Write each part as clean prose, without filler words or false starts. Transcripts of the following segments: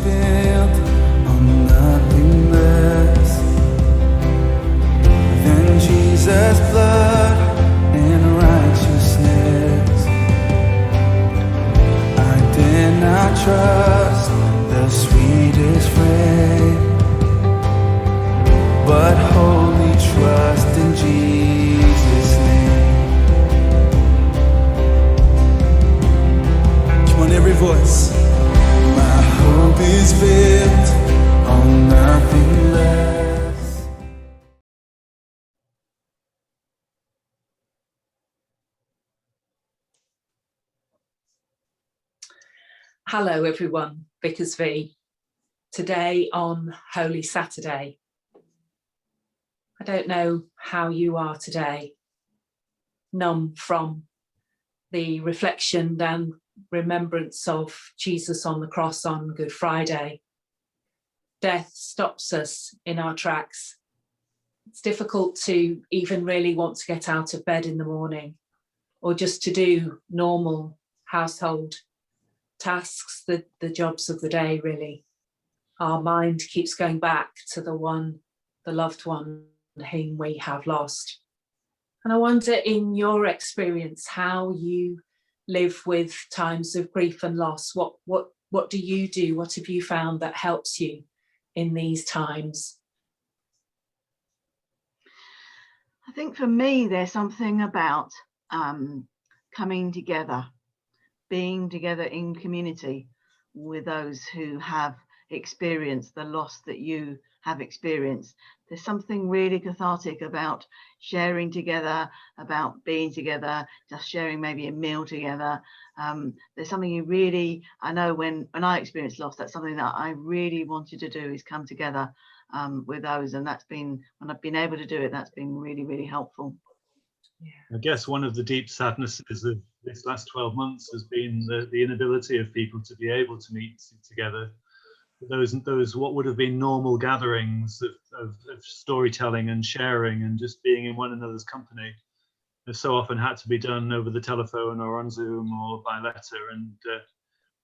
built on nothing less than Jesus' blood and righteousness. I dare not trust the sweetest friend, but wholly trust in Jesus' name. Come on, every voice. My hope is built on nothing less. Hello everyone, VicarsV. Today on Holy Saturday. I don't know how you are today, numb from the reflection and remembrance of Jesus on the cross on Good Friday. Death stops us in our tracks. It's difficult to even really want to get out of bed in the morning or just to do normal household tasks, the jobs of the day, really. Our mind keeps going back to the loved one whom we have lost. And I wonder, in your experience, how you live with times of grief and loss. What do you do? What have you found that helps you in these times? I think for me, there's something about coming together, being together in community with those who have experienced the loss that you have experienced. There's something really cathartic about sharing together, about being together, just sharing maybe a meal together. There's something you really, I know when I experienced loss, that's something that I really wanted to do, is come together with those. And that's been, when I've been able to do it, that's been really, really helpful. I guess one of the deep sadnesses of this last 12 months has been the inability of people to be able to meet together. Those what would have been normal gatherings of storytelling and sharing and just being in one another's company have so often had to be done over the telephone or on Zoom or by letter, and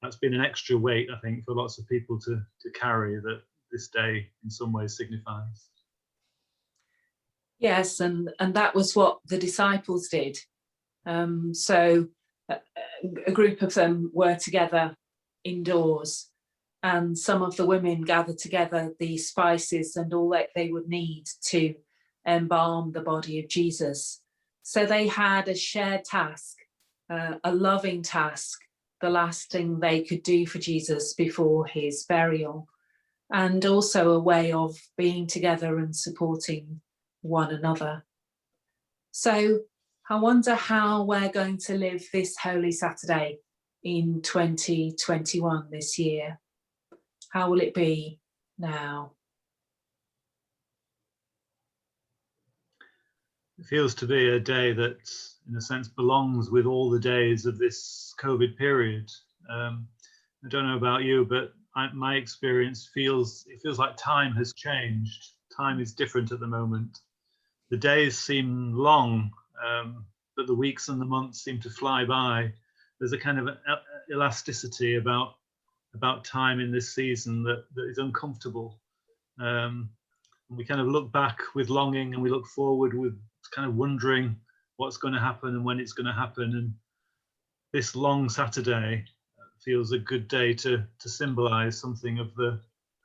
that's been an extra weight, I think, for lots of people to carry, that this day in some ways signifies. Yes, and that was what the disciples did. So a group of them were together indoors, and some of the women gathered together the spices and all that they would need to embalm the body of Jesus. So they had a shared task, a loving task, the last thing they could do for Jesus before his burial, and also a way of being together and supporting one another. So I wonder how we're going to live this Holy Saturday in 2021 this year. How will it be now? It feels to be a day that, in a sense, belongs with all the days of this COVID period. I don't know about you, but my experience feels like time has changed. Time is different at the moment. The days seem long, but the weeks and the months seem to fly by. There's a kind of elasticity about time in this season that is uncomfortable. We kind of look back with longing, and we look forward with kind of wondering what's going to happen and when it's going to happen. And this long Saturday feels a good day to symbolize something of the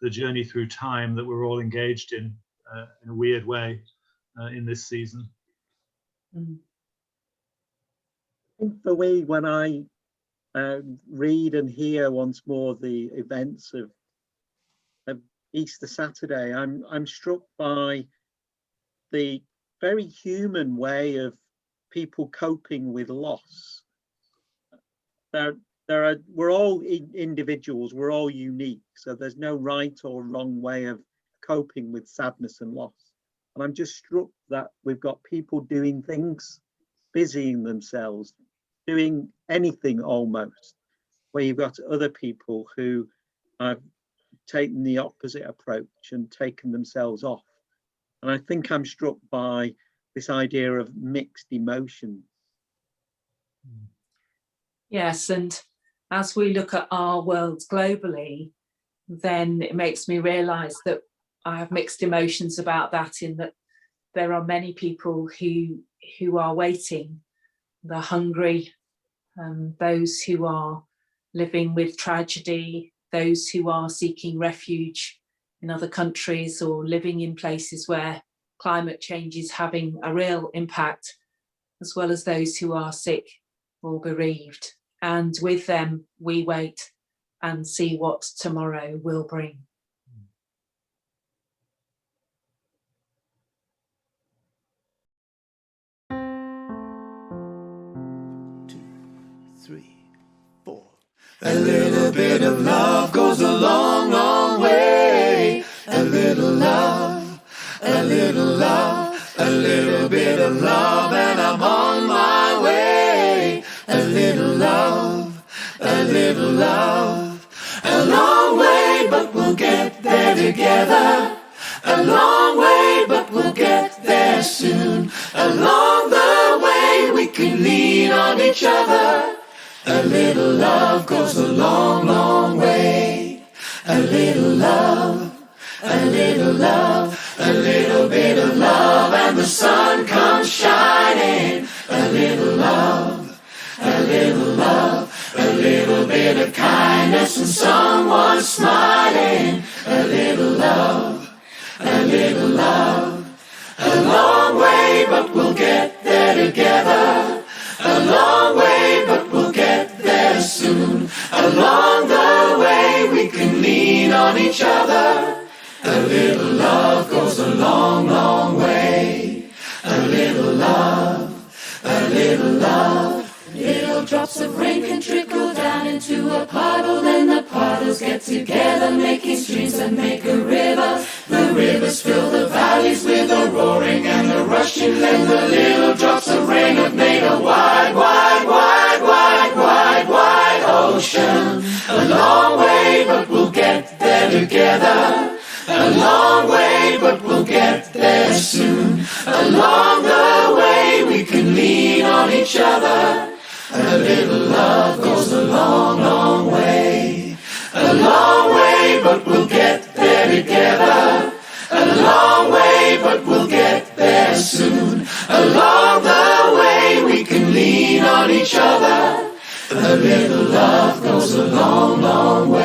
journey through time that we're all engaged in a weird way in this season. Mm. I think for me, when I read and hear once more the events of Easter Saturday, I'm struck by the very human way of people coping with loss. We're all individuals, we're all unique, so there's no right or wrong way of coping with sadness and loss. And I'm just struck that we've got people doing things, busying themselves, doing anything almost, where you've got other people who have taken the opposite approach and taken themselves off. And I think I'm struck by this idea of mixed emotions. Yes, and as we look at our world globally, then it makes me realise that I have mixed emotions about that, in that there are many people who are waiting, they're hungry, those who are living with tragedy, those who are seeking refuge in other countries or living in places where climate change is having a real impact, as well as those who are sick or bereaved. And with them, we wait and see what tomorrow will bring. A little bit of love goes a long, long way. A little love, a little love, a little bit of love, and I'm on my way. A little love, a little love, a long way, but we'll get there together. A long way, but we'll get there soon. Along the way, we can lean on each other. A little love goes a long, long way. A little love, a little love, a little bit of love, and the sun comes shining. A little love, a little love, a little bit of kindness and someone smiling. A little love, a little love, a long way, but we'll get there together. A long way, but we'll get there soon. Along the way, we can lean on each other. A little love goes a long, long way. A little love, a little love. Little drops of rain can trickle down into a puddle, then the puddles get together, making streams that make a river. The rivers fill the valleys with a roaring and a rushing, then the little drops of rain have made a wide, wide, wide, wide, wide, wide ocean. A long way, but we'll get there together. A long way, but we'll get there soon. Along the way, we can lean on each other. A little love goes a long, long way. A long way, but we'll get there together. A long way, but we'll get there soon. Along the way, we can lean on each other. A little love goes a long, long way.